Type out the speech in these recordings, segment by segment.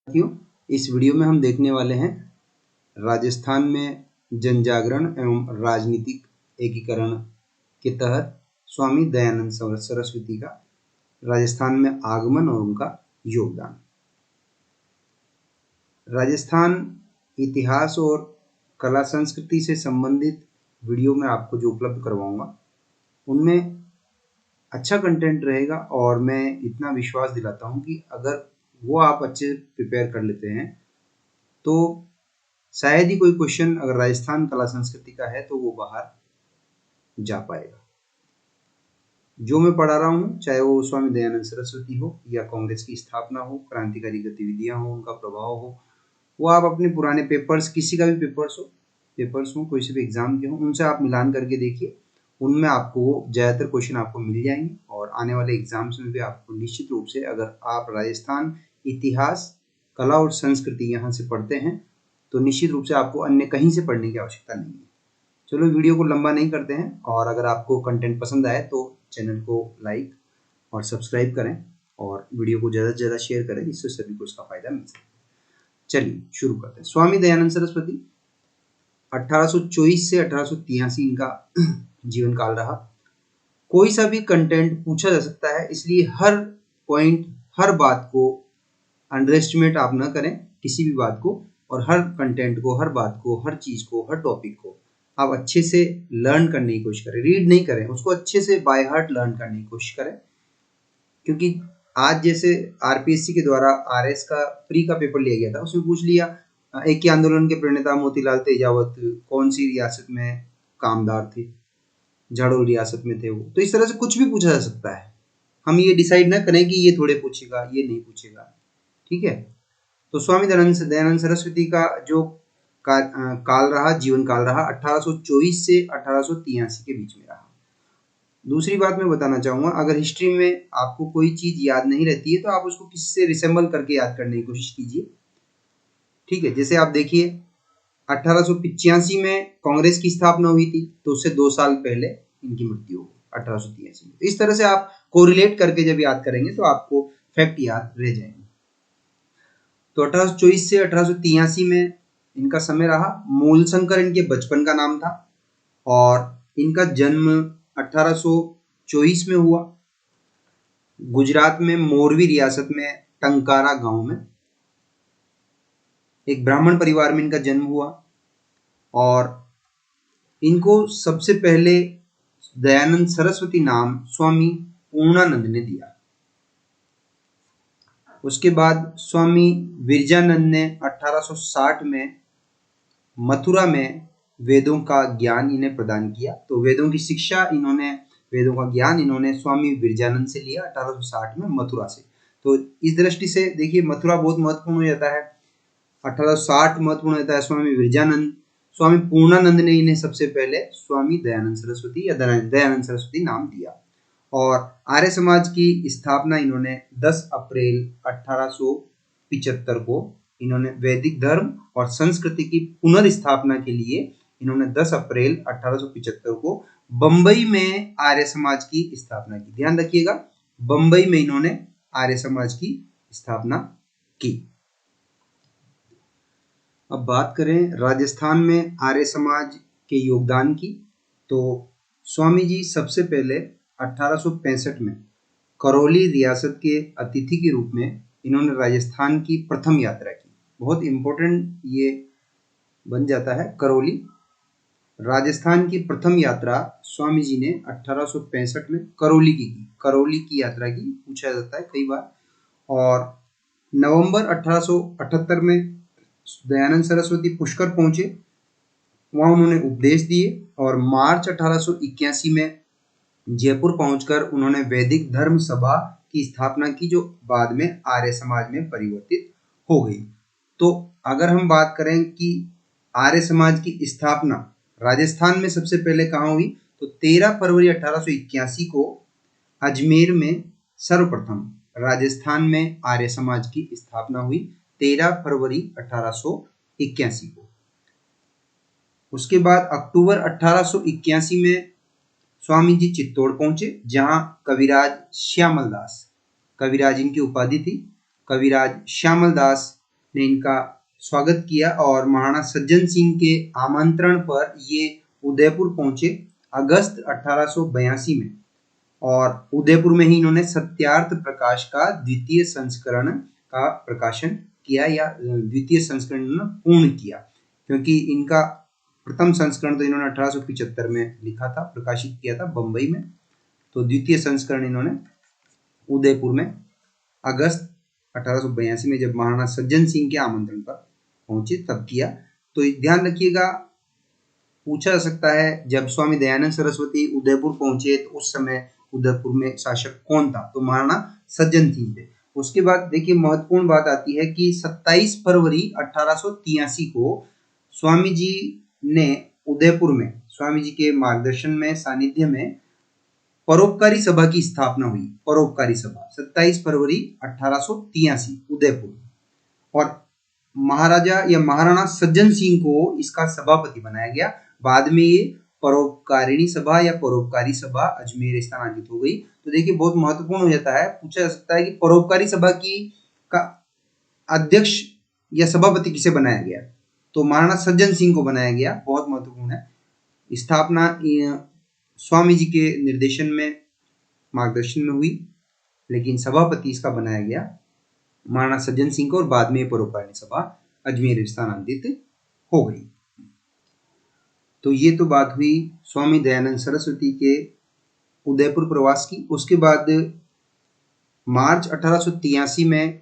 साथियों, इस वीडियो में हम देखने वाले हैं राजस्थान में जनजागरण एवं राजनीतिक एकीकरण के तहत स्वामी दयानंद सरस्वती का राजस्थान में आगमन और उनका योगदान। राजस्थान इतिहास और कला संस्कृति से संबंधित वीडियो में आपको जो उपलब्ध करवाऊंगा उनमें अच्छा कंटेंट रहेगा और मैं इतना विश्वास दिलाता हूं कि अगर वो आप अच्छे से प्रिपेयर कर लेते हैं तो शायद ही कोई क्वेश्चन अगर राजस्थान कला संस्कृति का है तो वो बाहर जा पाएगा। जो मैं पढ़ा रहा हूँ, चाहे वो स्वामी दयानंद सरस्वती हो या कांग्रेस की स्थापना हो, क्रांतिकारी गतिविधियां हो, उनका प्रभाव हो, वो आप अपने पुराने पेपर्स, किसी का भी पेपर्स हो कोई से भी एग्जाम के हो, उनसे आप मिलान करके देखिए। उनमें आपको ज़्यादातर क्वेश्चन आपको मिल जाएंगे और आने वाले एग्जाम्स में भी आपको निश्चित रूप से, अगर आप राजस्थान इतिहास, कला और संस्कृति यहाँ से पढ़ते हैं तो निश्चित रूप से आपको अन्य कहीं से पढ़ने की आवश्यकता नहीं है। चलो वीडियो को लंबा नहीं करते हैं, और अगर आपको कंटेंट पसंद आए तो चैनल को लाइक और सब्सक्राइब करें और वीडियो को ज़्यादा से ज़्यादा शेयर करें, जिससे सभी को इसका फायदा मिल सके। चलिए शुरू करते हैं। स्वामी दयानंद सरस्वती 1824 से 1883 इनका जीवन काल रहा। कोई सा भी कंटेंट पूछा जा सकता है, इसलिए हर पॉइंट, हर बात को अंडर एस्टिमेट आप ना करें, किसी भी बात को, और हर कंटेंट को, हर बात को, हर चीज को, हर टॉपिक को आप अच्छे से लर्न करने की कोशिश करें। रीड नहीं करें, उसको अच्छे से बाय हार्ट लर्न करने की कोशिश करें। क्योंकि आज जैसे आरपीएससी के द्वारा आरएस का प्री का पेपर लिया गया था, उसमें पूछ लिया एक आंदोलन के प्रणेता मोतीलाल तेजावत कौन सी रियासत में कामदार थे, झाड़ोल रियासत में थे वो। तो इस तरह से कुछ भी पूछा जा सकता है। हम ये डिसाइड ना करें कि ये थोड़े पूछेगा, ये नहीं पूछेगा, ठीक है। तो स्वामी दयानंद सरस्वती का जो काल रहा, जीवन काल रहा, 1824 से 1883 के बीच में रहा। दूसरी बात मैं बताना चाहूंगा, अगर हिस्ट्री में आपको कोई चीज याद नहीं रहती है तो आप उसको किसी से रिसेंबल करके याद करने की कोशिश कीजिए, ठीक है। जैसे आप देखिए 1885 में कांग्रेस की स्थापना हुई थी, तो उससे 2 साल पहले इनकी मृत्यु हो गई 1883 में। इस तरह से आप कोरिलेट करके जब याद करेंगे तो आपको फैक्ट याद रह जाएंगे। तो 1824 से 1883 में इनका समय रहा। मूलशंकर इनके बचपन का नाम था और इनका जन्म 1824 में हुआ, गुजरात में मोरवी रियासत में टंकारा गांव में। एक ब्राह्मण परिवार में इनका जन्म हुआ और इनको सबसे पहले दयानंद सरस्वती नाम स्वामी पूर्णानंद ने दिया। उसके बाद स्वामी विरजानंद ने 1860 में मथुरा में वेदों का ज्ञान इन्हें प्रदान किया। तो वेदों की शिक्षा इन्होंने, वेदों का ज्ञान इन्होंने स्वामी विरजानंद से लिया 1860 में मथुरा से। तो इस दृष्टि से देखिए मथुरा बहुत महत्वपूर्ण हो जाता है, 1860 महत्वपूर्ण होता है। स्वामी विरजानंद, स्वामी पूर्णानंद ने इन्हें सबसे पहले स्वामी दयानंद सरस्वती या दयानंद सरस्वती नाम दिया। और आर्य समाज की स्थापना इन्होंने 10 अप्रैल 1875 को, इन्होंने वैदिक धर्म और संस्कृति की पुनर्स्थापना के लिए इन्होंने 10 अप्रैल 1875 को बंबई में आर्य समाज की स्थापना की। ध्यान रखिएगा, बंबई में इन्होंने आर्य समाज की स्थापना की। अब बात करें राजस्थान में आर्य समाज के योगदान की, तो स्वामी जी सबसे पहले 1865 में करौली रियासत के अतिथि के रूप में इन्होंने राजस्थान की प्रथम यात्रा की। बहुत इंपॉर्टेंट ये बन जाता है, करौली राजस्थान की प्रथम यात्रा स्वामी जी ने 1865 में करौली की करौली की यात्रा की, पूछा जाता है कई बार। और नवंबर 1878 में दयानंद सरस्वती पुष्कर पहुंचे, वहां उन्होंने उपदेश दिए और मार्च 1881 में जयपुर पहुंचकर उन्होंने वैदिक धर्म सभा की स्थापना की, जो बाद में आर्य समाज में परिवर्तित हो गई। तो अगर हम बात करें कि आर्य समाज की स्थापना राजस्थान में सबसे पहले कहाँ हुई, तो 13 फरवरी 1881 को अजमेर में सर्वप्रथम राजस्थान में आर्य समाज की स्थापना हुई, 13 फरवरी 1881 को। उसके बाद अक्टूबर 1881 में स्वामी जी चित्तौड़ पहुंचे, जहां कविराज श्यामल दास, कविराज इनकी उपाधि थी, कविराज श्यामल दास ने इनका स्वागत किया और महाराणा सज्जन सिंह के आमंत्रण पर ये उदयपुर पहुंचे अगस्त 1882 में, और उदयपुर में ही इन्होंने सत्यार्थ प्रकाश का द्वितीय संस्करण का प्रकाशन किया, या द्वितीय संस्करण इन्होंने पूर्ण किया, क्योंकि इनका प्रथम संस्करण तो इन्होंने 1875 में लिखा था, प्रकाशित किया था बंबई में। तो द्वितीय संस्करण इन्होंने उदयपुर में अगस्त 1882 में, जब महाराणा सज्जन सिंह के आमंत्रण पर पहुंचे, तब किया। तो ध्यान रखिएगा, पूछा जा सकता है जब स्वामी दयानंद सरस्वती उदयपुर पहुंचे तो उस समय उदयपुर में शासक कौन था, तो महाराणा सज्जन सिंह थे। उसके बाद देखिए महत्वपूर्ण बात आती है कि 27 फरवरी 1883 को स्वामी जी ने उदयपुर में स्वामी जी के मार्गदर्शन में, सानिध्य में परोपकारी सभा की स्थापना हुई। परोपकारी सभा 27 फरवरी 1883 उदयपुर, और महाराजा या महाराणा सज्जन सिंह को इसका सभापति बनाया गया। बाद में ये परोपकारिणी सभा या परोपकारी सभा अजमेर स्थानांतरित हो गई। तो देखिए बहुत महत्वपूर्ण हो जाता है, पूछा जा सकता है कि परोपकारी सभा की का अध्यक्ष या सभापति किसे बनाया गया, तो महाराणा सज्जन सिंह को बनाया गया। बहुत महत्वपूर्ण है। स्थापना स्वामी जी के निर्देशन में, मार्गदर्शन में हुई, लेकिन सभापति इसका बनाया गया महाराणा सज्जन सिंह को, और बाद में परोपकारिणी सभा अजमेर स्थानांतरित हो गई। तो ये तो बात हुई स्वामी दयानंद सरस्वती के उदयपुर प्रवास की। उसके बाद मार्च 1883 में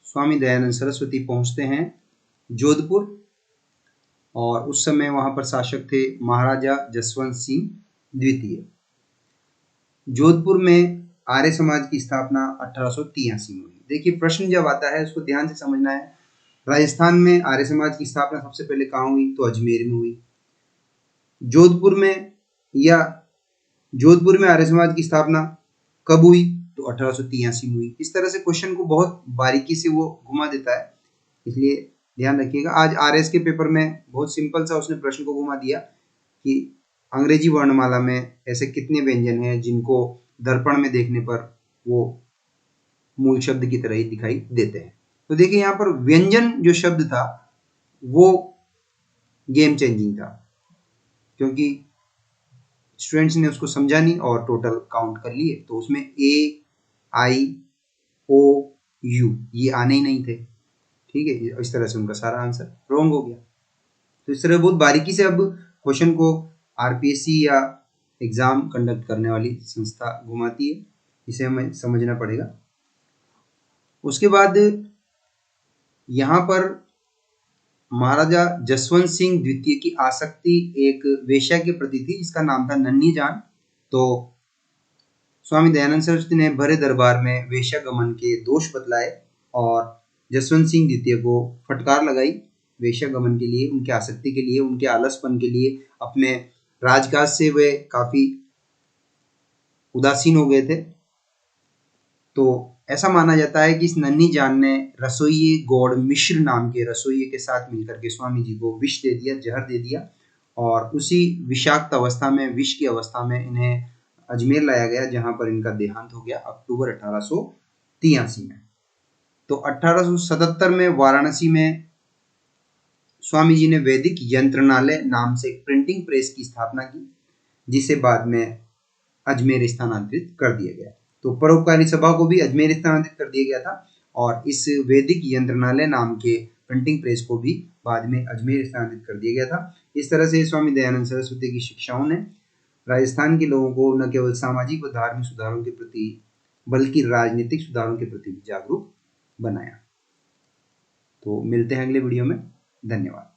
स्वामी दयानंद सरस्वती पहुंचते हैं जोधपुर, और उस समय वहां पर शासक थे महाराजा जसवंत सिंह द्वितीय। जोधपुर में आर्य समाज की स्थापना 1883 में हुई। देखिए प्रश्न जब आता है उसको ध्यान से समझना है। राजस्थान में आर्य समाज की स्थापना सबसे पहले कहाँ हुई, तो अजमेर में हुई। जोधपुर में आर्य समाज की स्थापना कब हुई, तो 1883 में हुई। इस तरह से क्वेश्चन को बहुत बारीकी से वो घुमा देता है, इसलिए ध्यान रखिएगा। आज आरएस के पेपर में बहुत सिंपल सा उसने प्रश्न को घुमा दिया कि अंग्रेजी वर्णमाला में ऐसे कितने व्यंजन हैं जिनको दर्पण में देखने पर वो मूल शब्द की तरह ही दिखाई देते हैं। तो देखिए यहाँ पर व्यंजन जो शब्द था वो गेम चेंजिंग था, क्योंकि स्टूडेंट्स ने उसको समझा नहीं और टोटल काउंट कर लिए, तो उसमें ए, आई, ओ, यू ये आने ही नहीं थे। ठीक है, इस तरह से उनका सारा आंसर रॉन्ग हो गया। तो इस तरह बहुत बारीकी से अब क्वेश्चन को आरपीएससी या एग्जाम कंडक्ट करने वाली संस्था घुमाती है, इसे हमें समझना पड़ेगा। उसके बाद यहाँ पर महाराजा जसवंत सिंह द्वितीय की आसक्ति एक वेश्या के प्रति थी, जिसका नाम था नन्ही जान। तो स्वामी दयानंद सरस्वती ने भरे दरबार में वेश्या गमन के दोष बतलाए और जसवंत सिंह द्वितीय को फटकार लगाई वेश्या गमन के लिए, उनके आसक्ति के लिए, उनके आलसपन के लिए। अपने राजकाज से वे काफी उदासीन हो गए थे। तो ऐसा माना जाता है कि इस नन्ही जान ने रसोइये गौड़ मिश्र नाम के रसोइये के साथ मिलकर के स्वामी जी को विष दे दिया, जहर दे दिया, और उसी विषाक्त अवस्था में, विष की अवस्था में इन्हें अजमेर लाया गया, जहां पर इनका देहांत हो गया अक्टूबर 1883 में। तो 1877 में वाराणसी में स्वामी जी ने वैदिक यंत्रणालय नाम से एक प्रिंटिंग प्रेस की स्थापना की, जिसे बाद में अजमेर स्थानांतरित कर दिया गया। तो परोपकारी सभा को भी अजमेर स्थानांतरित कर दिया गया था, और इस वैदिक यंत्रणालय नाम के प्रिंटिंग प्रेस को भी बाद में अजमेर स्थानांतरित कर दिया गया था। इस तरह से स्वामी दयानंद सरस्वती की शिक्षाओं ने राजस्थान के लोगों को न केवल सामाजिक व धार्मिक सुधारों के प्रति बल्कि राजनीतिक सुधारों के प्रति भी जागरूक बनाया। तो मिलते हैं अगले वीडियो में। धन्यवाद।